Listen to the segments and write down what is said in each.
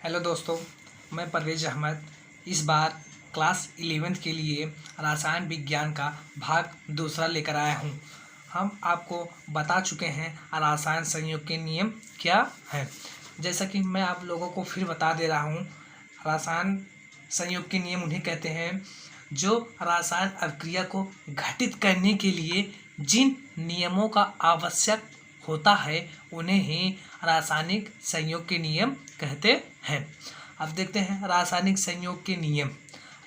Hello दोस्तों, मैं परवेज अहमद इस बार क्लास 11th के लिए रसायन विज्ञान का भाग दूसरा लेकर आया हूँ। हम आपको बता चुके हैं रसायन संयोग के नियम क्या है। जैसा कि मैं आप लोगों को फिर बता दे रहा हूँ, रसायन संयोग के नियम उन्हें कहते हैं जो रसायन अभिक्रिया को घटित करने के लिए जिन नियमों का आवश्यक होता है उन्हें ही रासायनिक संयोग के नियम कहते हैं। अब देखते हैं रासायनिक संयोग के नियम।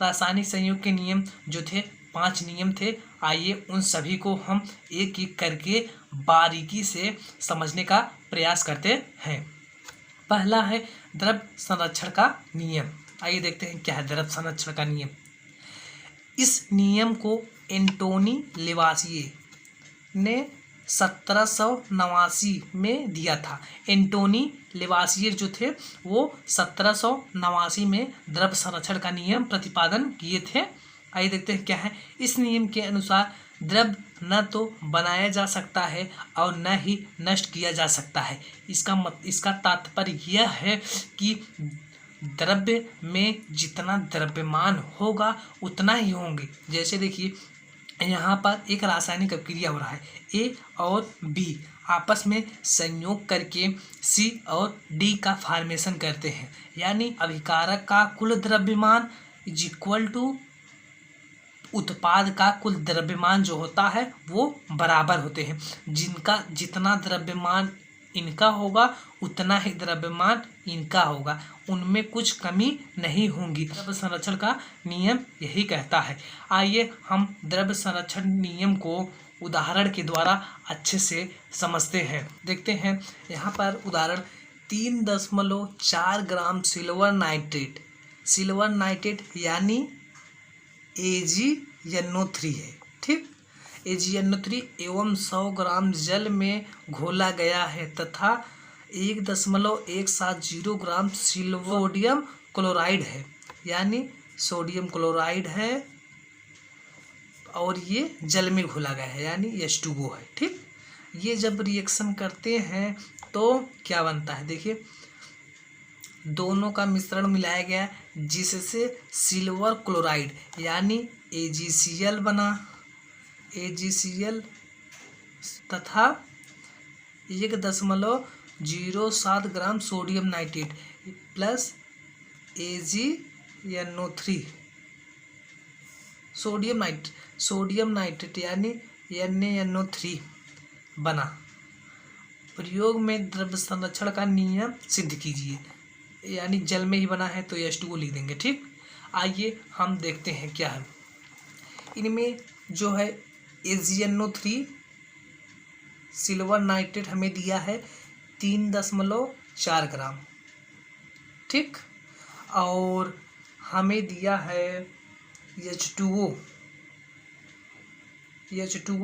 रासायनिक संयोग के नियम जो थे 5 नियम थे। आइए उन सभी को हम एक एक करके बारीकी से समझने का प्रयास करते हैं। पहला है द्रव्य संरक्षण का नियम। आइए देखते हैं क्या है द्रव्य संरक्षण का नियम। इस नियम को एंटोनी लेवासिये ने 1789 में दिया था। एंटोनी लेवासियर जो थे वो 1789 में द्रव्य संरक्षण का नियम प्रतिपादन किए थे। आइए देखते हैं क्या है। इस नियम के अनुसार द्रव्य न तो बनाया जा सकता है और न ही नष्ट किया जा सकता है। इसका तात्पर्य यह है कि द्रव्य में जितना द्रव्यमान होगा उतना ही होंगे। जैसे देखिए यहाँ पर एक रासायनिक अभिक्रिया हो रहा है। ए और बी आपस में संयोग करके सी और डी का फॉर्मेशन करते हैं, यानी अभिकारक का कुल द्रव्यमान इज इक्वल टू उत्पाद का कुल द्रव्यमान जो होता है वो बराबर होते हैं। जिनका जितना द्रव्यमान इनका होगा उतना ही द्रव्यमान इनका होगा, उनमें कुछ कमी नहीं होगी। द्रव्य संरक्षण का नियम यही कहता है। आइए हम द्रव्य संरक्षण नियम को उदाहरण के द्वारा अच्छे से समझते हैं। देखते हैं यहाँ पर उदाहरण 3.4 ग्राम सिल्वर नाइट्रेट यानी AgNO3 है। ठीक, AgNO3 एवं 100 ग्राम जल में घोला गया है तथा 1.170 ग्राम सोडियम क्लोराइड है, यानी सोडियम क्लोराइड है और ये जल में घोला गया है यानी H2O है। ठीक, ये जब रिएक्शन करते हैं तो क्या बनता है, देखिए दोनों का मिश्रण मिलाया गया जिससे सिल्वर क्लोराइड यानी AgCl बना। AgCl तथा 1.07 gram sodium nitrate plus AgNO3 sodium nitrate यानी NaNO3 बना। प्रयोग में द्रव्य संरक्षण का नियम सिद्ध कीजिए, यानी जल में ही बना है तो H2O लिख देंगे। ठीक, आइए हम देखते हैं क्या है। इनमें जो है AgNO3 सिल्वर नाइट्रेट हमें दिया है 3.4 ग्राम। ठीक, और हमें दिया है H2O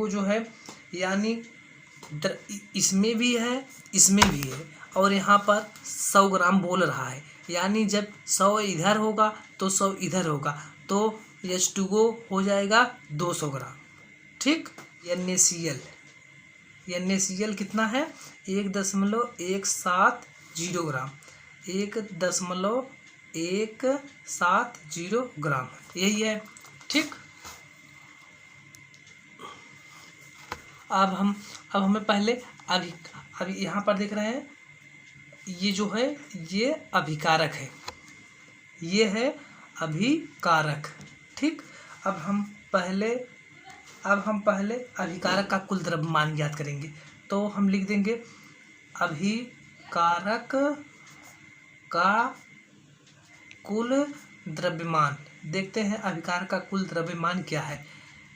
जो है यानी इसमें भी है इसमें भी है और यहाँ पर 100 ग्राम बोल रहा है, यानी जब 100 इधर होगा तो 100 इधर होगा तो H2O हो जाएगा 200 ग्राम। ठीक, NaCl कितना है 1.170 ग्राम 1.170 ग्राम यही है। ठीक, अब हमें पहले अभी यहाँ पर देख रहे हैं ये जो है ये अभिकारक है, ये है अभिकारक। ठीक, अब हम पहले अभिकारक का कुल द्रव्यमान ज्ञात करेंगे तो हम लिख देंगे अभिकारक का कुल द्रव्यमान। देखते हैं अभिकारक का कुल द्रव्यमान क्या है।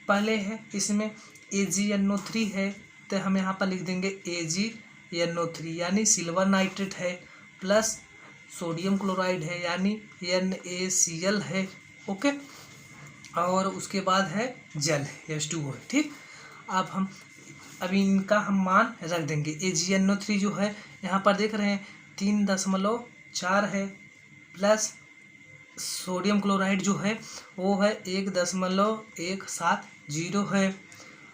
पहले है इसमें AgNO3 है तो हम यहाँ पर लिख देंगे AgNO3 यानी सिल्वर नाइट्रेट है प्लस सोडियम क्लोराइड है यानी NaCl है। ओके, और उसके बाद है जल है H2O है। ठीक, अब इनका हम मान रख देंगे। AgNO3 जो है यहाँ पर देख रहे हैं 3.4 है प्लस सोडियम क्लोराइड जो है वो है 1.170 है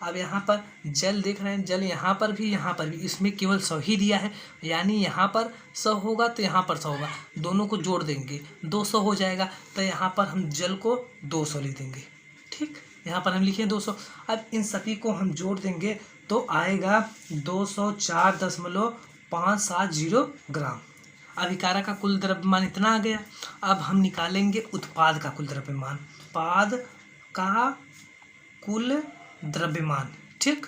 अब यहाँ पर जल देख रहे हैं, जल यहाँ पर भी इसमें केवल 100 ही दिया है, यानी यहाँ पर 100 होगा तो यहाँ पर 100 होगा, दोनों को जोड़ देंगे 200 हो जाएगा, तो यहाँ पर हम जल को 200 लिख देंगे। ठीक, यहाँ पर हम लिखे 200। अब इन सभी को हम जोड़ देंगे तो आएगा 204.570 ग्राम। अभिकारक का कुल द्रव्यमान इतना आ गया। अब हम निकालेंगे उत्पाद का कुल द्रव्यमान, उत्पाद का कुल द्रव्यमान। ठीक,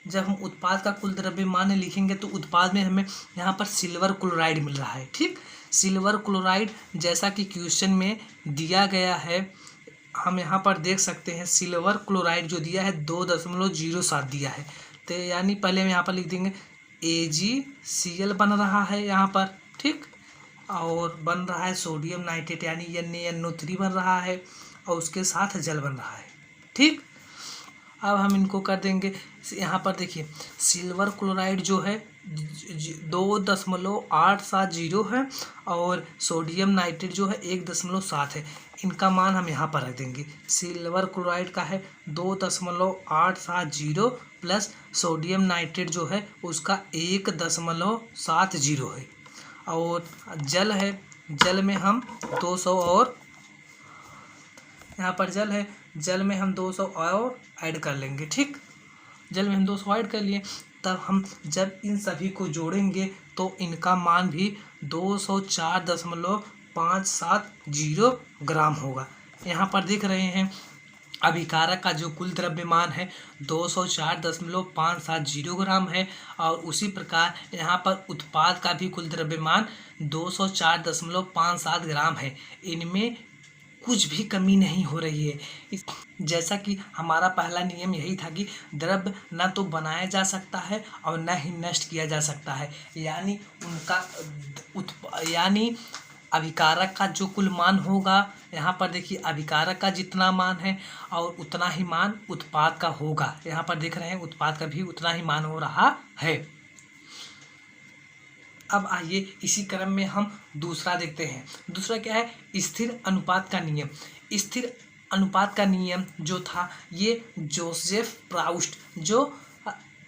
जब हम उत्पाद का कुल द्रव्यमान लिखेंगे तो उत्पाद में हमें यहाँ पर सिल्वर क्लोराइड मिल रहा है। ठीक, सिल्वर क्लोराइड जैसा कि क्वेश्चन में दिया गया है, हम यहाँ पर देख सकते हैं सिल्वर क्लोराइड जो दिया है 2.07 दिया है, तो यानी पहले हम यहाँ पर लिख देंगे AgCl बन रहा है यहाँ पर। ठीक, और बन रहा है सोडियम नाइट्रेट यानी NaNO3 बन रहा है, और उसके साथ जल बन रहा है। ठीक, अब हम इनको कर देंगे, यहाँ पर देखिए सिल्वर क्लोराइड जो है 2.870 है, और सोडियम नाइट्रेट जो है 1.7 है। इनका मान हम यहाँ पर रख देंगे। सिल्वर क्लोराइड का है 2.870 प्लस सोडियम नाइट्रेट जो है उसका 1.70 है, और जल है, जल में हम 200 और यहाँ पर जल है, जल में हम 200 और ऐड कर लेंगे। ठीक, जल में हम 200 ऐड कर लिए, तब हम जब इन सभी को जोड़ेंगे तो इनका मान भी 204.570 ग्राम होगा। यहाँ पर देख रहे हैं अभिकारक का जो कुल द्रव्यमान है 204.570 ग्राम है, और उसी प्रकार यहाँ पर उत्पाद का भी कुल द्रव्यमान 204.57 ग्राम है। इनमें कुछ भी कमी नहीं हो रही है। जैसा कि हमारा पहला नियम यही था कि द्रव्य न तो बनाया जा सकता है और न ही नष्ट किया जा सकता है, यानी यानी अभिकारक का जो कुल मान होगा, यहाँ पर देखिए अभिकारक का जितना मान है और उतना ही मान उत्पाद का होगा। यहाँ पर देख रहे हैं उत्पाद का भी उतना ही मान हो रहा है। अब आइए इसी क्रम में हम दूसरा देखते हैं। दूसरा क्या है? स्थिर अनुपात का नियम। स्थिर अनुपात का नियम जो था ये जोसेफ प्राउस्ट जो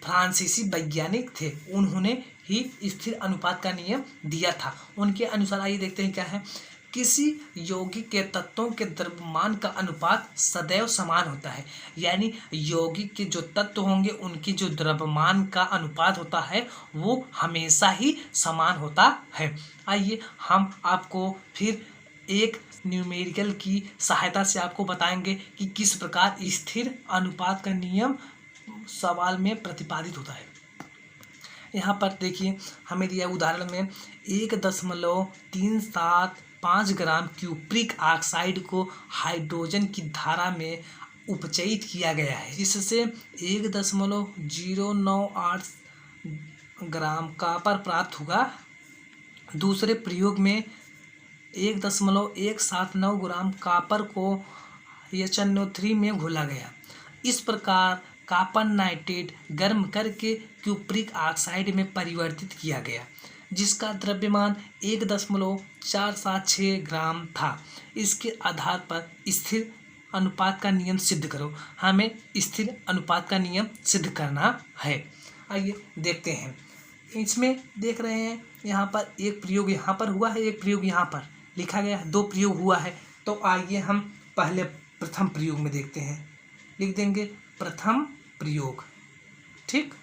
फ्रांसीसी वैज्ञानिक थे उन्होंने ही स्थिर अनुपात का नियम दिया था। उनके अनुसार आइए देखते हैं क्या है। किसी यौगिक के तत्वों के द्रव्यमान का अनुपात सदैव समान होता है, यानी यौगिक के जो तत्व होंगे उनकी जो द्रव्यमान का अनुपात होता है वो हमेशा ही समान होता है। आइए हम आपको फिर एक न्यूमेरिकल की सहायता से आपको बताएंगे कि किस प्रकार स्थिर अनुपात का नियम सवाल में प्रतिपादित होता है। यहाँ पर देखिए हमें दिया उदाहरण में 1.375 ग्राम क्यूप्रिक ऑक्साइड को हाइड्रोजन की धारा में उपचयित किया गया है, जिससे 1.098 ग्राम कॉपर प्राप्त हुआ। दूसरे प्रयोग में 1.179 ग्राम कॉपर को HNO3 में घोला गया। इस प्रकार कॉपर नाइट्रेट गर्म करके क्यूप्रिक ऑक्साइड में परिवर्तित किया गया, जिसका द्रव्यमान 1.476 ग्राम था। इसके आधार पर स्थिर अनुपात का नियम सिद्ध करो। हमें स्थिर अनुपात का नियम सिद्ध करना है। आइए देखते हैं। इसमें देख रहे हैं यहाँ पर एक प्रयोग यहाँ पर हुआ है, एक प्रयोग यहाँ पर लिखा गया है, 2 प्रयोग हुआ है। तो आइए हम पहले प्रथम प्रयोग में देखते हैं। लिख देंगे प्रथम प्रयोग। ठीक,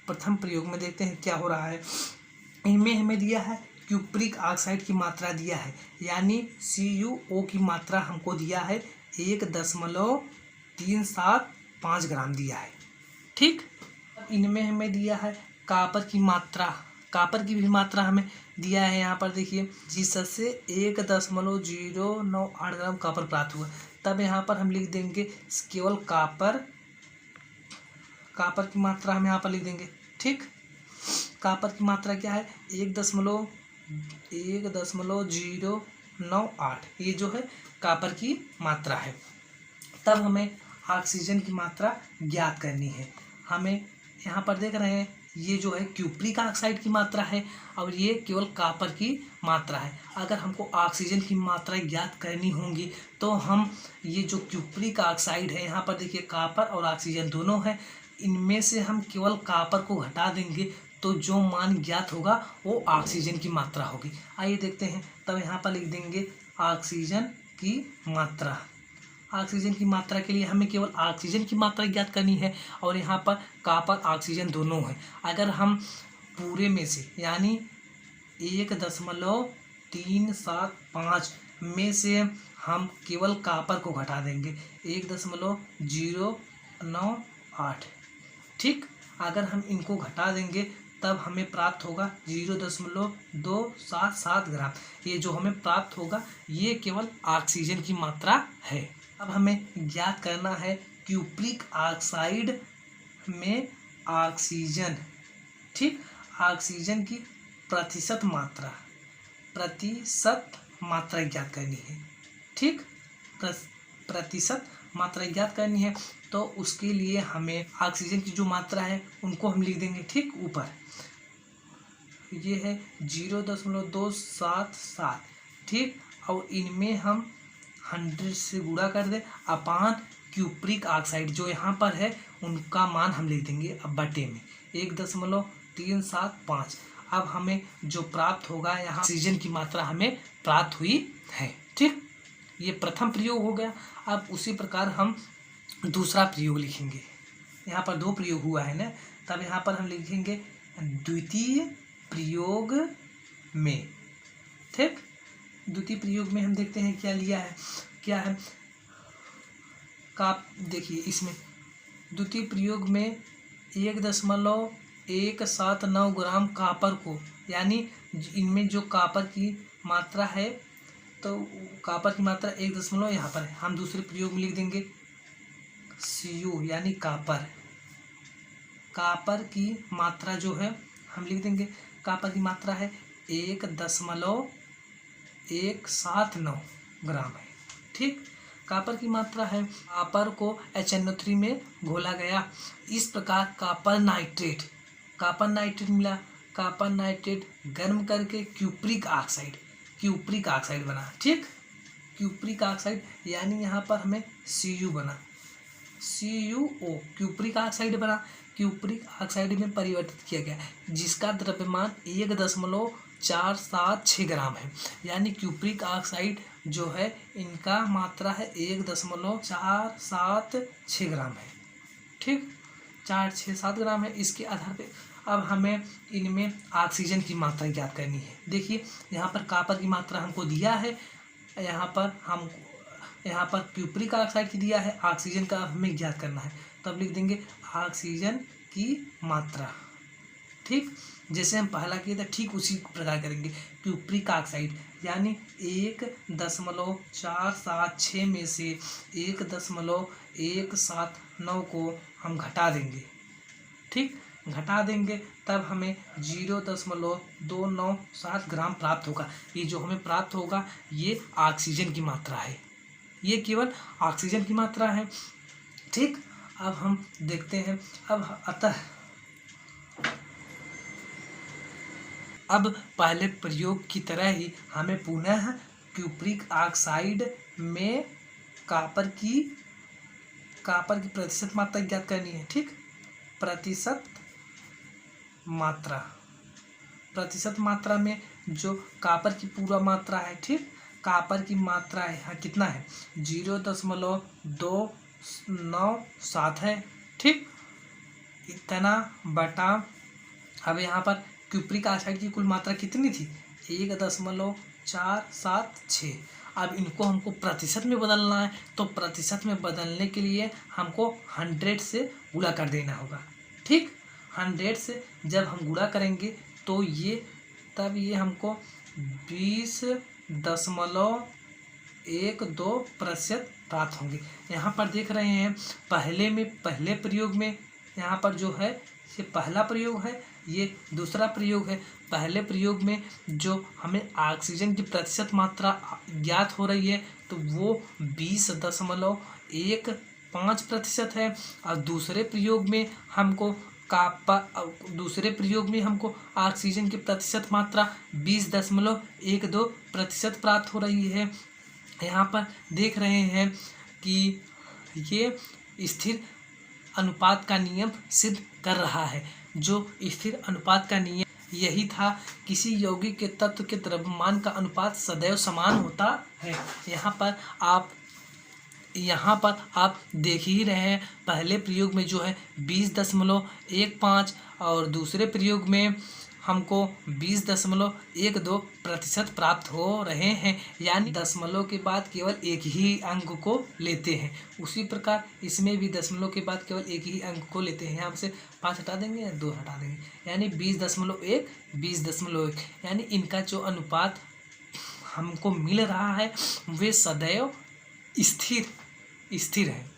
प्रथम प्रयोग में देखते हैं क्या हो रहा है। इनमें हमें दिया है क्यूप्रिक ऑक्साइड की मात्रा दिया है, यानी CuO की मात्रा हमको दिया है 1.375 ग्राम दिया है। ठीक, इनमें हमें दिया है कॉपर की मात्रा, कॉपर की भी मात्रा हमें दिया है यहाँ पर देखिए, जिससे 1.098 ग्राम कॉपर प्राप्त हुआ। तब यहाँ पर हम लिख देंगे केवल कॉपर की मात्रा हम यहाँ पर लिख देंगे। ठीक, कॉपर की मात्रा क्या है 1.098, ये जो है कॉपर की मात्रा है। तब हमें ऑक्सीजन की मात्रा ज्ञात करनी है। हमें यहाँ पर देख रहे हैं ये जो है क्यूप्रिक ऑक्साइड की मात्रा है और ये केवल कॉपर की मात्रा है। अगर हमको ऑक्सीजन की मात्रा ज्ञात करनी होंगी तो हम ये जो क्यूप्रिक ऑक्साइड है, यहाँ पर देखिए कॉपर और ऑक्सीजन दोनों है, इनमें से हम केवल कॉपर को घटा देंगे तो जो मान ज्ञात होगा वो ऑक्सीजन की मात्रा होगी। आइए देखते हैं। तब यहाँ पर लिख देंगे ऑक्सीजन की मात्रा। ऑक्सीजन की मात्रा के लिए हमें केवल ऑक्सीजन की मात्रा ज्ञात करनी है और यहाँ पर कॉपर ऑक्सीजन दोनों है। अगर हम पूरे में से यानी 1.375 में से हम केवल कॉपर को घटा देंगे 1.098। ठीक, अगर हम इनको घटा देंगे तब हमें प्राप्त होगा 0.277 ग्राम। ये जो हमें प्राप्त होगा ये केवल ऑक्सीजन की मात्रा है। अब हमें ज्ञात करना है क्यूप्रिक ऑक्साइड में ऑक्सीजन। ठीक, ऑक्सीजन की प्रतिशत मात्रा ज्ञात करनी है। ठीक, प्रतिशत मात्रा ज्ञात करनी है तो उसके लिए हमें ऑक्सीजन की जो मात्रा है उनको हम लिख देंगे। ठीक, ऊपर ये है 0.277। ठीक, और इनमें हम 100 से गुणा कर दें अपान क्यूप्रिक ऑक्साइड जो यहाँ पर है उनका मान हम लिख देंगे अब बटे में 1.375। अब हमें जो प्राप्त होगा यहाँ ऑक्सीजन की मात्रा हमें प्राप्त हुई है। ठीक, ये प्रथम प्रयोग हो गया। अब उसी प्रकार हम दूसरा प्रयोग लिखेंगे। यहाँ पर 2 प्रयोग हुआ है ना, तब यहाँ पर हम लिखेंगे द्वितीय प्रयोग में। ठीक, द्वितीय प्रयोग में हम देखते हैं क्या लिया है, क्या है देखिए इसमें द्वितीय प्रयोग में 1.179 ग्राम कॉपर को, यानी इनमें जो कॉपर की मात्रा है तो कॉपर की मात्रा 1 यहाँ पर है, हम दूसरे प्रयोग में लिख देंगे Cu यानी कॉपर की मात्रा जो है हम लिख देंगे, कॉपर की मात्रा है 1.179 ग्राम है। ठीक, कॉपर की मात्रा है। कॉपर को HNO3 में घोला गया। इस प्रकार कॉपर नाइट्रेट मिला। कॉपर नाइट्रेट गर्म करके क्यूप्रिक ऑक्साइड बना। ठीक, क्यूप्रिक ऑक्साइड यानी यहाँ पर हमें Cu बना, CuO क्यूप्रिक ऑक्साइड बना। क्यूप्रिक ऑक्साइड में परिवर्तित किया गया जिसका द्रव्यमान 1.476 ग्राम है। यानी क्यूप्रिक ऑक्साइड जो है इनका मात्रा है 1.476 ग्राम है। ठीक, 467 ग्राम है। इसके आधार पे अब हमें इनमें ऑक्सीजन की मात्रा ज्ञात करनी है। देखिए यहाँ पर कॉपर की मात्रा हमको दिया है, यहाँ पर क्यूप्रिक ऑक्साइड की दिया है, ऑक्सीजन का हमें ज्ञात करना है। तब लिख देंगे ऑक्सीजन की मात्रा। ठीक, जैसे हम पहला किए थे ठीक उसी प्रकार करेंगे। क्यूप्रिक ऑक्साइड यानी 1.476 में से 1.179 को हम घटा देंगे। ठीक, घटा देंगे तब हमें 0.297 ग्राम प्राप्त होगा। ये जो हमें प्राप्त होगा ये ऑक्सीजन की मात्रा है, ये केवल ऑक्सीजन की मात्रा है। ठीक, अब हम देखते हैं। अब पहले प्रयोग की तरह ही हमें पुनः क्यूप्रिक ऑक्साइड में कॉपर की प्रतिशत मात्रा ज्ञात करनी है। ठीक, प्रतिशत मात्रा में जो कॉपर की पूरा मात्रा है। ठीक, कॉपर की मात्रा है कितना है 0.297 है। ठीक, इतना बटा अब यहाँ पर क्यूप्रिक ऑक्साइड की कुल मात्रा कितनी थी 1.476। अब इनको हमको प्रतिशत में बदलना है तो प्रतिशत में बदलने के लिए हमको 100 से गुणा कर देना होगा। ठीक, 100 से जब हम गुणा करेंगे तो ये हमको 20.12% प्राप्त होंगे। यहाँ पर देख रहे हैं पहले प्रयोग में यहाँ पर जो है ये पहला प्रयोग है, ये दूसरा प्रयोग है। पहले प्रयोग में जो हमें ऑक्सीजन की प्रतिशत मात्रा ज्ञात हो रही है तो वो 20.15% है और दूसरे प्रयोग में हमको दूसरे प्रयोग में हमको ऑक्सीजन की प्रतिशत मात्रा 20.12% प्राप्त हो रही है। यहाँ पर देख रहे हैं कि ये स्थिर अनुपात का नियम सिद्ध कर रहा है। जो स्थिर अनुपात का नियम यही था, किसी यौगिक के तत्व के द्रव्यमान का अनुपात सदैव समान होता है। यहाँ पर आप देख ही रहे हैं, पहले प्रयोग में जो है 20.15 और दूसरे प्रयोग में हमको 20.12% प्राप्त हो रहे हैं, यानी दशमलव के बाद केवल एक ही अंक को लेते हैं। उसी प्रकार इसमें भी दशमलव के बाद केवल एक ही अंक को लेते हैं। यहाँ से 5 हटा देंगे या 2 हटा देंगे, यानी 20.1 यानी इनका जो अनुपात हमको मिल रहा है वे सदैव स्थिर है।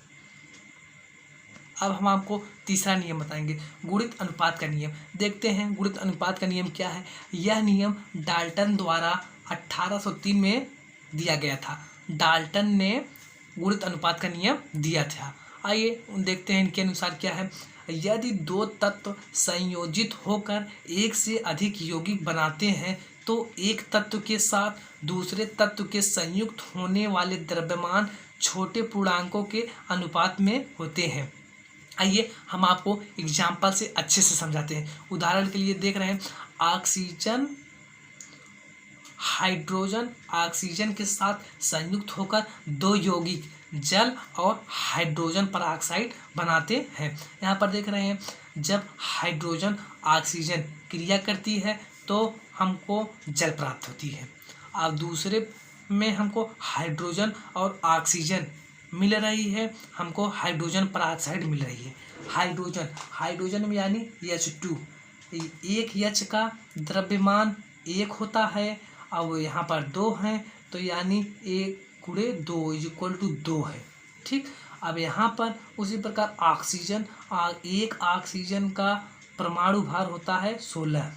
अब हम आपको तीसरा नियम बताएंगे, गुणित अनुपात का नियम। देखते हैं गुणित अनुपात का नियम क्या है। यह नियम डाल्टन द्वारा 1803 में दिया गया था। डाल्टन ने गुणित अनुपात का नियम दिया था। आइए देखते हैं इनके अनुसार क्या है। यदि दो तत्व संयोजित होकर एक से अधिक यौगिक बनाते हैं तो एक तत्व के साथ दूसरे तत्व के संयुक्त होने वाले द्रव्यमान छोटे पूर्णांकों के अनुपात में होते हैं। आइए हम आपको एग्जाम्पल से अच्छे से समझाते हैं। उदाहरण के लिए देख रहे हैं, ऑक्सीजन हाइड्रोजन ऑक्सीजन के साथ संयुक्त होकर दो यौगिक जल और हाइड्रोजन परऑक्साइड बनाते हैं। यहाँ पर देख रहे हैं, जब हाइड्रोजन ऑक्सीजन क्रिया करती है तो हमको जल प्राप्त होती है, और दूसरे में हमको हाइड्रोजन और ऑक्सीजन मिल रही है, हमको हाइड्रोजन परऑक्साइड मिल रही है। हाइड्रोजन में यानी H2, एक H का द्रव्यमान 1 होता है, अब यहाँ पर 2 हैं तो यानी 1 गुणे 2 = 2 है। ठीक, अब यहाँ पर उसी प्रकार ऑक्सीजन, एक ऑक्सीजन का परमाणु भार होता है 16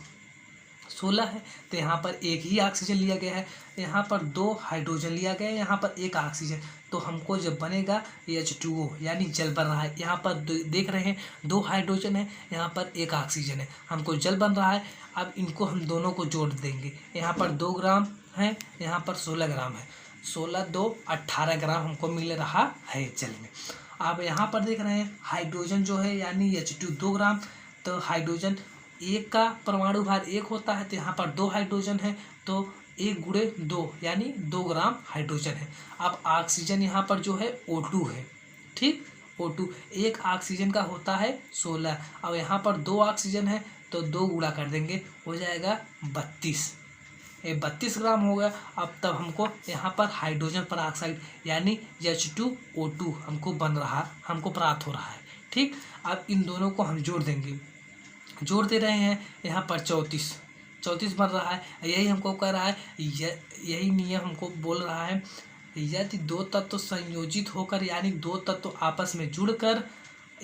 है, तो यहाँ पर एक ही ऑक्सीजन लिया गया है, यहाँ पर 2 हाइड्रोजन लिया गया है, यहाँ पर 1 ऑक्सीजन, तो हमको जब बनेगा H2O यानी जल बन रहा है। यहाँ पर देख रहे हैं 2 हाइड्रोजन है, यहाँ पर 1 ऑक्सीजन है, हमको जल बन रहा है। अब इनको हम दोनों को जोड़ देंगे, यहाँ पर 2 ग्राम है, यहाँ पर 16 ग्राम है, 16 2 18 ग्राम हमको मिल रहा है जल में। अब यहाँ पर देख रहे हैं हाइड्रोजन जो है यानी H2 2 ग्राम, तो हाइड्रोजन एक का परमाणु भार 1 होता है, तो यहाँ पर 2 हाइड्रोजन है, तो 1 गुणे 2 यानी 2 ग्राम हाइड्रोजन है। अब ऑक्सीजन यहाँ पर जो है O2 है। ठीक, O2 एक ऑक्सीजन का होता है 16, अब यहाँ पर 2 ऑक्सीजन है तो 2 गुणा कर देंगे, हो जाएगा 32, ये 32 ग्राम हो गया। अब तब हमको यहाँ पर हाइड्रोजन परऑक्साइड यानी H2O2 हमको प्राप्त हो रहा है। ठीक, अब इन दोनों को हम जोड़ दे रहे हैं, यहाँ पर 34 बन रहा है। यही हमको कह रहा है, यही नियम हमको बोल रहा है, यदि दो तत्व संयोजित होकर यानी दो तत्व आपस में जुड़कर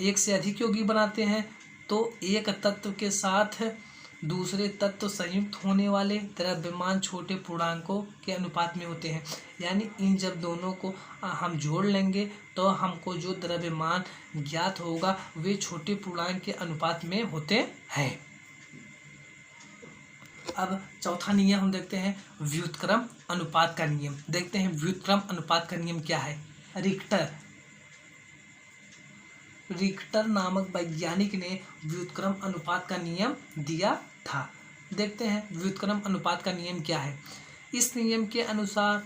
एक से अधिक यौगिक बनाते हैं तो एक तत्व के साथ दूसरे तत्व संयुक्त होने वाले द्रव्यमान छोटे पूर्णांकों के अनुपात में होते हैं। यानी इन जब दोनों को हम जोड़ लेंगे तो हमको जो द्रव्यमान ज्ञात होगा वे छोटे पूर्णांक के अनुपात में होते हैं। अब चौथा नियम हम देखते हैं, व्युत्क्रम अनुपात का नियम। देखते हैं व्युत्क्रम अनुपात का नियम क्या है। रिक्टर नामक वैज्ञानिक ने व्युत्क्रम अनुपात का नियम दिया था। देखते हैं व्युत्क्रम अनुपात का नियम क्या है। इस नियम के अनुसार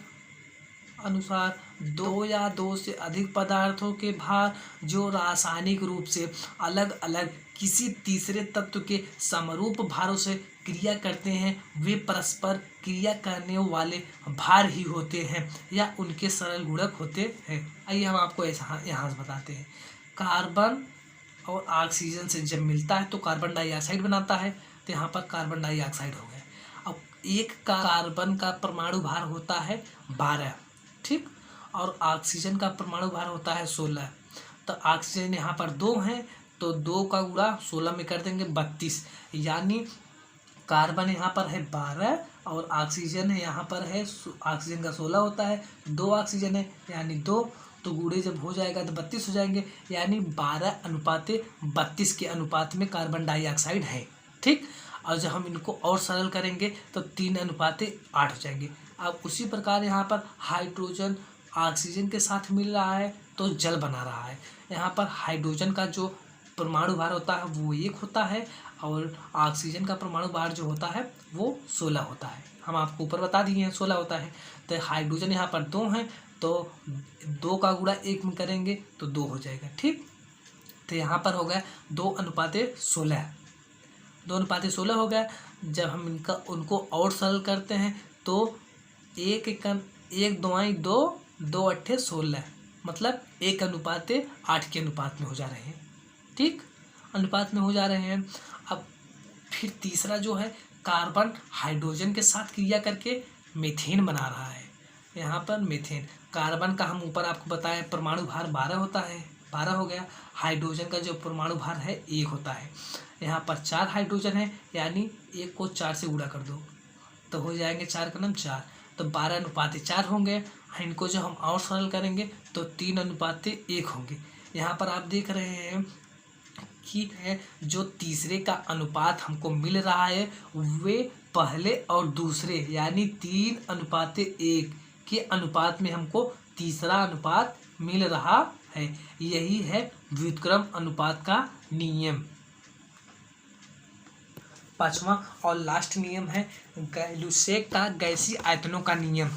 2 या 2 से अधिक पदार्थों के भार जो रासायनिक रूप से अलग अलग किसी तीसरे तत्व के समरूप भारों से क्रिया करते हैं वे परस्पर क्रिया करने वाले भार ही होते हैं या उनके सरल गुणक होते हैं। आइए हम आपको यहाँ से बताते हैं। कार्बन और ऑक्सीजन से जब मिलता है तो कार्बन डाइऑक्साइड बनाता है, तो यहाँ पर कार्बन डाइऑक्साइड हो गया। अब एक कार्बन का परमाणु भार होता है 12, ठीक, और ऑक्सीजन का परमाणु भार होता है 16। तो ऑक्सीजन यहाँ पर 2 हैं तो 2 का गुणा 16 में कर देंगे 32, यानी कार्बन यहाँ पर है 12 और ऑक्सीजन है यहाँ पर है, ऑक्सीजन का 16 होता है, 2 ऑक्सीजन है यानी 2 तो गुणे जब हो जाएगा तो 32 हो जाएंगे, यानी 12:32 के अनुपात में कार्बन डाइऑक्साइड है। ठीक, और जब हम इनको और सरल करेंगे तो 3:8 हो जाएंगे। अब उसी प्रकार यहाँ पर हाइड्रोजन ऑक्सीजन के साथ मिल रहा है तो जल बना रहा है। यहाँ पर हाइड्रोजन का जो परमाणु भार होता है वो 1 होता है और ऑक्सीजन का परमाणु भार जो होता है वो 16 होता है। हम आपको ऊपर बता दिए हैं 16 होता है। तो हाइड्रोजन यहाँ पर 2 हैं तो 2 का गुणा 1 में करेंगे तो 2 हो जाएगा। ठीक, तो यहाँ पर हो गया 2:16, 2:16 हो गया। जब हम उनको और सरल करते हैं तो 1 2 2 2 8 16, मतलब 1:8 के अनुपात में हो जा रहे हैं। ठीक, अनुपात में हो जा रहे हैं। अब फिर तीसरा जो है कार्बन हाइड्रोजन के साथ क्रिया करके मीथेन बना रहा है। यहाँ पर मीथेन, कार्बन का हम ऊपर आपको बताया परमाणु भार 12 होता है, 12 हो गया। हाइड्रोजन का जो परमाणु भार है 1 होता है। यहाँ पर 4 हाइड्रोजन है, यानी 1 को 4 से गुणा कर दो तो हो जाएंगे 4 का नाम 4, तो 12:4 होंगे। इनको जब हम और सरल करेंगे तो 3:1 होंगे। यहाँ पर आप देख रहे हैं कि जो तीसरे का अनुपात हमको मिल रहा है वे पहले और दूसरे यानी 3:1 के अनुपात में हमको तीसरा अनुपात मिल रहा है। यही है व्युत्क्रम अनुपात का नियम। पांचवा और लास्ट नियम है गैलुसेक का गैसीय आयतनों का नियम।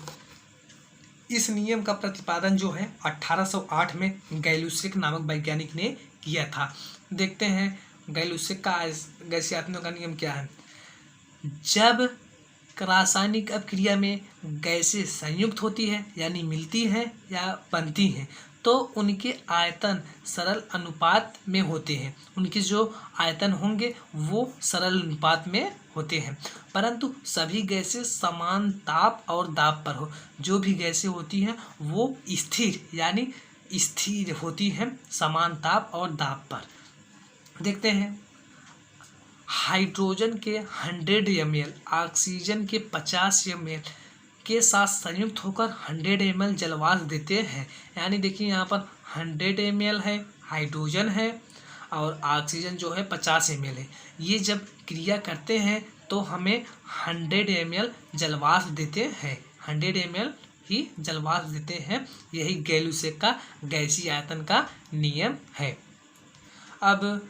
इस नियम का प्रतिपादन जो है 1808 में गैलुसेक नामक वैज्ञानिक ने किया था। देखते हैं गैलुसेक का गैसीय आयतनों का नियम क्या है। जब रासायनिक अभिक्रिया में गैसें संयुक्त होती है यानी मिलती हैं या बनती हैं तो उनके आयतन सरल अनुपात में होते हैं। उनके जो आयतन होंगे वो सरल अनुपात में होते हैं, परंतु सभी गैसें समान ताप और दाब पर हो। जो भी गैसें होती हैं वो स्थिर यानी स्थिर होती हैं समान ताप और दाब पर। देखते हैं हाइड्रोजन के 100 ml ऑक्सीजन के 50 ml के साथ संयुक्त होकर 100 ml जलवाष्प देते हैं। यानी देखिए यहाँ पर 100 ml है, हाइड्रोजन है और ऑक्सीजन जो है 50 ml है। ये जब क्रिया करते हैं तो हमें 100 ml जलवाष्प देते हैं, 100 ml ही जलवाष्प देते हैं। यही गैलुसेक का गैसीय आयतन का नियम है। अब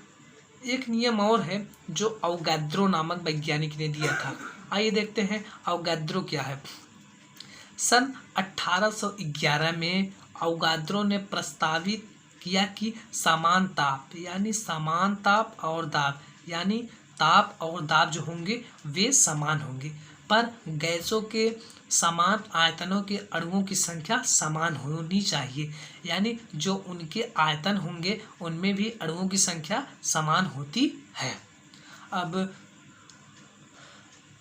एक नियम और है जो अवोगाद्रो नामक वैज्ञानिक ने दिया था। आइए देखते हैं अवोगाद्रो क्या है। सन 1811 में अवोगाद्रो ने प्रस्तावित किया कि समान ताप यानी समान ताप और दाब यानी ताप और दाब जो होंगे वे समान होंगे, पर गैसों के समान आयतनों के अणुओं की संख्या समान होनी चाहिए। यानी जो उनके आयतन होंगे उनमें भी अणुओं की संख्या समान होती है।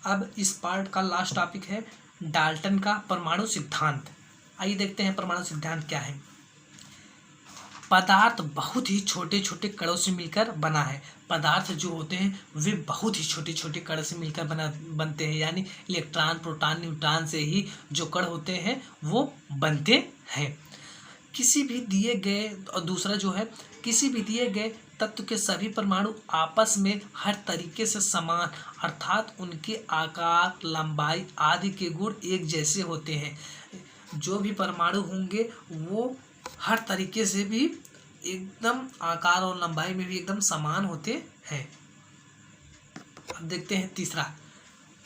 अब इस पार्ट का लास्ट टॉपिक है डाल्टन का परमाणु सिद्धांत। आइए देखते हैं परमाणु सिद्धांत क्या है। पदार्थ बहुत ही छोटे छोटे कणों से मिलकर बना है। पदार्थ जो होते हैं वे बहुत ही छोटे छोटे कण से मिलकर बनते हैं, यानी इलेक्ट्रॉन प्रोटॉन न्यूट्रॉन से ही जो कण होते हैं वो बनते हैं। किसी भी दिए गए और दूसरा जो है किसी भी दिए गए तत्व के सभी परमाणु आपस में हर तरीके से समान अर्थात उनके आकार, लंबाई आदि के गुण एक जैसे होते हैं। जो भी परमाणु होंगे वो हर तरीके से भी एकदम आकार और लंबाई में भी एकदम समान होते हैं। अब देखते हैं तीसरा,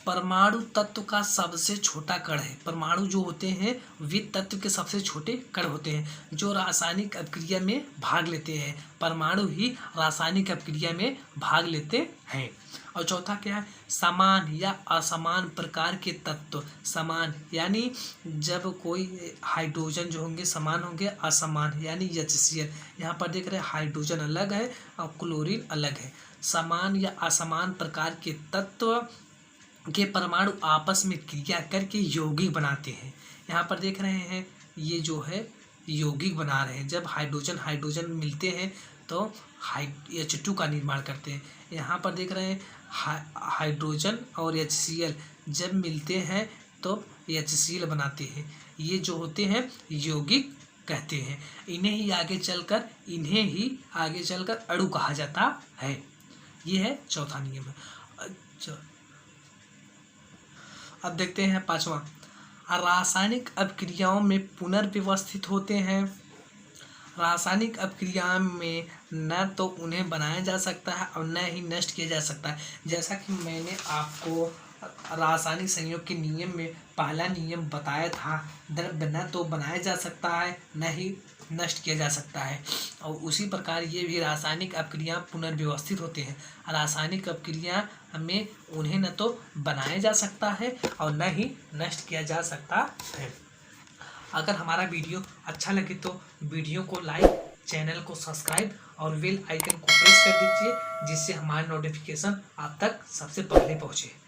परमाणु तत्व का सबसे छोटा कण है। परमाणु जो होते हैं वे तत्व के सबसे छोटे कण होते हैं जो रासायनिक अभिक्रिया में भाग लेते हैं। परमाणु ही रासायनिक अभिक्रिया में भाग लेते हैं। और चौथा क्या है, समान या असमान प्रकार के तत्व। समान यानी जब कोई हाइड्रोजन जो होंगे समान होंगे, असमान यानी HCl। यहाँ पर देख रहे हैं हाइड्रोजन अलग है और क्लोरीन अलग है। समान या असमान प्रकार के तत्व के परमाणु आपस में क्रिया करके यौगिक बनाते हैं। यहाँ पर देख रहे हैं ये जो है यौगिक बना रहे हैं। जब हाइड्रोजन हाइड्रोजन मिलते हैं तो H2 का निर्माण करते हैं। यहाँ पर देख रहे हैं हाइड्रोजन और HCl जब मिलते हैं तो HCl बनाते हैं। ये जो होते हैं यौगिक कहते हैं। इन्हें ही आगे चलकर अणु कहा जाता है। ये है चौथा नियम। अच्छा, अब देखते हैं पांचवा, रासायनिक अभिक्रियाओं में पुनर्व्यवस्थित होते हैं। रासायनिक अभिक्रिया में न तो उन्हें बनाया जा सकता है और न ही नष्ट किया जा सकता है। जैसा कि मैंने आपको रासायनिक संयोग के नियम में पहला नियम बताया था, द्रव्य न तो बनाया जा सकता है न ही नष्ट किया जा सकता है, और उसी प्रकार ये भी रासायनिक अभिक्रिया पुनर्व्यवस्थित होते हैं। रासायनिक अभिक्रिया में उन्हें न तो बनाया जा सकता है और न ही नष्ट किया जा सकता है। अगर हमारा वीडियो अच्छा लगे तो वीडियो को लाइक, चैनल को सब्सक्राइब और बेल आइकन को प्रेस कर दीजिए, जिससे हमारा नोटिफिकेशन आप तक सबसे पहले पहुँचे।